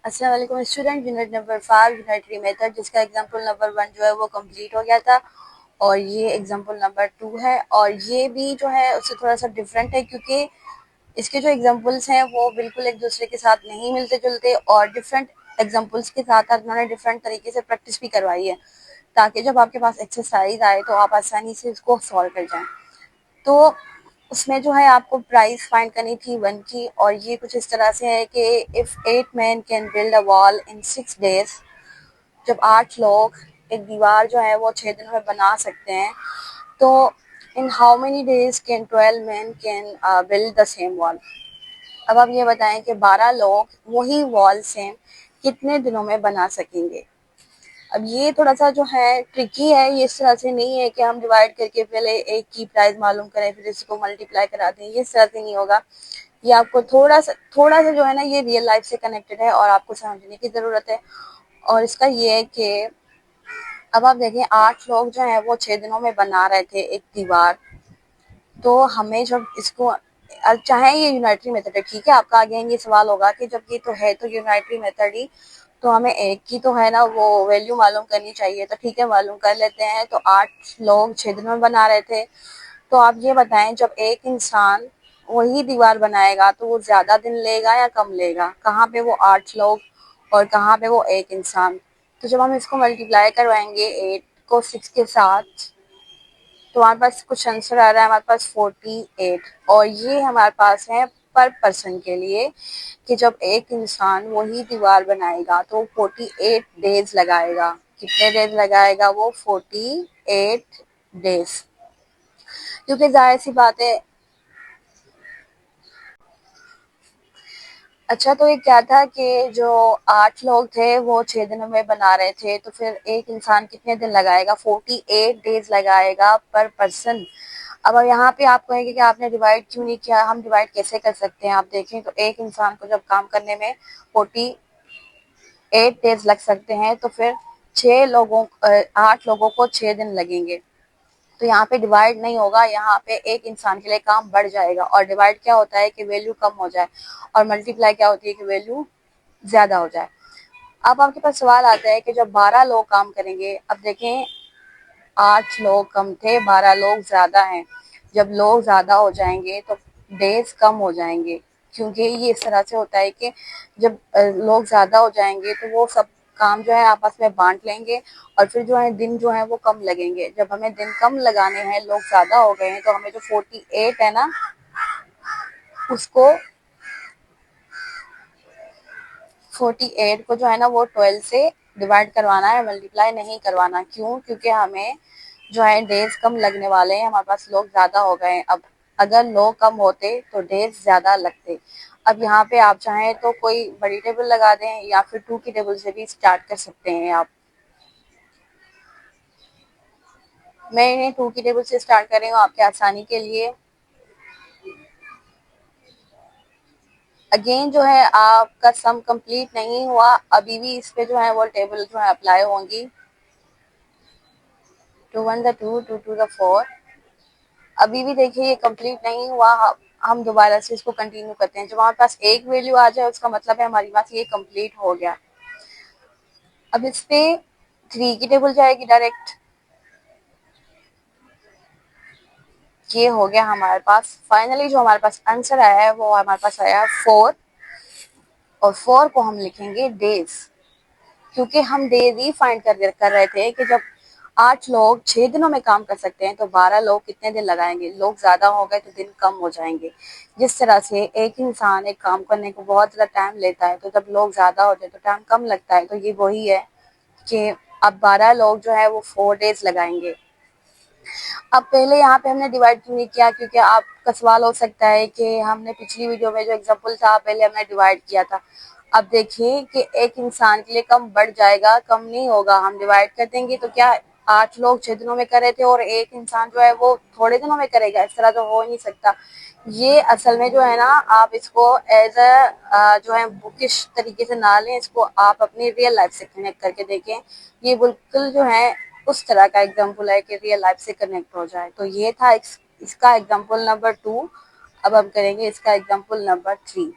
अस्सलाम वालेकुम student. Unit number 5 unitary method जिसका एग्जांपल नंबर 1 जो है वो कंप्लीट हो गया था और ये एग्जांपल नंबर 2 है और ये भी जो है उससे थोड़ा सा डिफरेंट है क्योंकि इसके जो एग्जांपल्स हैं वो बिल्कुल एक दूसरे के साथ नहीं मिलते जुलते और डिफरेंट एग्जांपल्स के साथ उन्होंने डिफरेंट तरीके से प्रैक्टिस भी करवाई है ताकि जब आपके पास एक्सरसाइज आए तो आप आसानी से इसको सॉल्व कर जाएं। तो उसमें जो है आपको प्राइस फाइंड करनी थी 1 की और ये कुछ इस तरह से है कि if 8 men can build a wall in 6 days, जब 8 लोग एक दीवार जो है वो 6 दिनों में बना सकते हैं तो in how many days can 12 men can build the same wall. अब आप ये बताएं कि 12 लोग वही वॉल सेम कितने दिनों में बना सकेंगे। अब ये थोड़ा सा जो है ट्रिकी है, ये इस तरह से नहीं है कि हम डिवाइड करके पहले एक की प्राइस मालूम करें फिर इसको मल्टीप्लाई करा दें, ये इस तरह से नहीं होगा। ये आपको थोड़ा सा जो है ना ये रियल लाइफ से कनेक्टेड है और आपको समझने की ज़रूरत है। और इसका ये है कि अब आप देखें 8 लोग जो हैं वो 6 दिनों में बना रहे थे एक दीवार, तो हमें जब इसको चाहे ये यूनाइटरी मेथड है, ठीक है, आपका आगे ये सवाल होगा कि जब ये तो है तो यूनाइटरी मेथड ही, तो हमें एक की तो है ना वो वैल्यू मालूम करनी चाहिए, तो ठीक है मालूम कर लेते हैं। तो 8 लोग 6 दिन में बना रहे थे, तो आप ये बताएं जब एक इंसान वही दीवार बनाएगा तो वो ज्यादा दिन लेगा या कम लेगा, कहाँ पे वो 8 लोग और कहाँ पे वो एक इंसान। तो जब हम इसको मल्टीप्लाई करवाएंगे 8 को 6 के साथ तो हमारे पास कुछ आंसर आ रहा है, हमारे पास 48 और ये हमारे पास है पर पर्सन के लिए कि जब एक इंसान वही दीवार बनाएगा तो 48 डेज लगाएगा। कितने डेज लगाएगा वो? 48 डेज। क्योंकि जाहिर सी बात है। अच्छा, तो ये क्या था कि जो 8 लोग थे वो 6 दिनों में बना रहे थे, तो फिर एक इंसान कितने दिन लगाएगा? 48 डेज लगाएगा पर पर्सन। अब यहाँ पे आप कहेंगे कि आपने डिवाइड क्यों नहीं किया, हम डिवाइड कैसे कर सकते हैं? आप देखें तो एक इंसान को जब काम करने में 48 डेज लग सकते हैं तो फिर 8 लोगों को 6 दिन लगेंगे। तो यहाँ पे डिवाइड नहीं होगा, यहाँ पे एक इंसान के लिए काम बढ़ जाएगा। और डिवाइड क्या होता है कि वैल्यू कम हो जाए और मल्टीप्लाई क्या होती है कि वैल्यू ज्यादा हो जाए। अब आपके पास सवाल आता है कि जब 12 लोग काम करेंगे, अब देखें 8 लोग कम थे, 12 लोग ज्यादा हैं। जब लोग ज्यादा हो जाएंगे तो डेज कम हो जाएंगे, क्योंकि ये इस तरह से होता है कि जब लोग ज्यादा हो जाएंगे तो वो सब काम जो है आपस में बांट लेंगे और फिर जो है दिन जो है वो कम लगेंगे। जब हमें दिन कम लगाने हैं, लोग ज्यादा हो गए हैं, तो हमें जो 48 है ना उसको 48 को जो है ना वो 12 से डिवाइड करवाना है, मल्टीप्लाई नहीं करवाना। क्यों? क्योंकि हमें जो है डेज कम लगने वाले हैं, हमारे पास लोग ज्यादा हो गए हैं। अब अगर लोग कम होते तो डेज ज्यादा लगते। अब यहाँ पे आप चाहें तो कोई बड़ी टेबल लगा दें या फिर 2 की टेबल से भी स्टार्ट कर सकते हैं आप। मैं इन्हें 2 की टेबल से स्टार्ट कर रही हूँ आपके आसानी के लिए। अगेन जो है आपका सम कंप्लीट नहीं हुआ, अभी भी इस पे जो है वो टेबल जो है अप्लाई होंगी। 2 1 the 2, 2 2 the 4। अभी भी देखिए ये कंप्लीट नहीं हुआ, हम दोबारा से इसको कंटिन्यू करते हैं। जब हमारे पास एक वैल्यू आ जाए उसका मतलब है हमारी पास ये कंप्लीट हो गया। अब इस पे 3 की टेबल जाएगी डायरेक्ट, ये हो गया हमारे पास। फाइनली जो हमारे पास आंसर आया है वो हमारे पास आया 4 और 4 को हम लिखेंगे डेज, क्योंकि हम डेज ही फाइंड कर रहे थे कि जब 8 लोग 6 दिनों में काम कर सकते हैं तो 12 लोग कितने दिन लगाएंगे। लोग ज्यादा हो गए तो दिन कम हो जाएंगे। जिस तरह से एक इंसान एक काम करने को बहुत ज्यादा टाइम लेता है, तो जब लोग ज्यादा होते हैं तो टाइम कम लगता है। तो ये वही है कि अब 12 लोग जो है वो 4 डेज लगाएंगे। अब पहले यहाँ पे हमने डिवाइड क्यों नहीं किया? क्योंकि आपका सवाल हो सकता है कि हमने पिछली वीडियो में जो एग्जांपल था पहले हमने डिवाइड किया था। अब देखिए कि एक इंसान के लिए कम बढ़ जाएगा, कम नहीं होगा। हम डिवाइड कर देंगे तो क्या 8 लोग 6 दिनों में कर रहे थे और एक इंसान जो है वो थोड़े दिनों में करेगा? इस तरह तो हो नहीं सकता। ये असल में जो है ना आप इसको एज अ जो है बुकिश तरीके से ना लें, इसको आप अपनी रियल लाइफ से कनेक्ट करके देखें। ये बिल्कुल जो है उस तरह का एग्जाम्पल है कि रियल लाइफ से कनेक्ट हो जाए। तो ये था इसका एग्जाम्पल नंबर 2। अब हम करेंगे इसका एग्जाम्पल नंबर 3।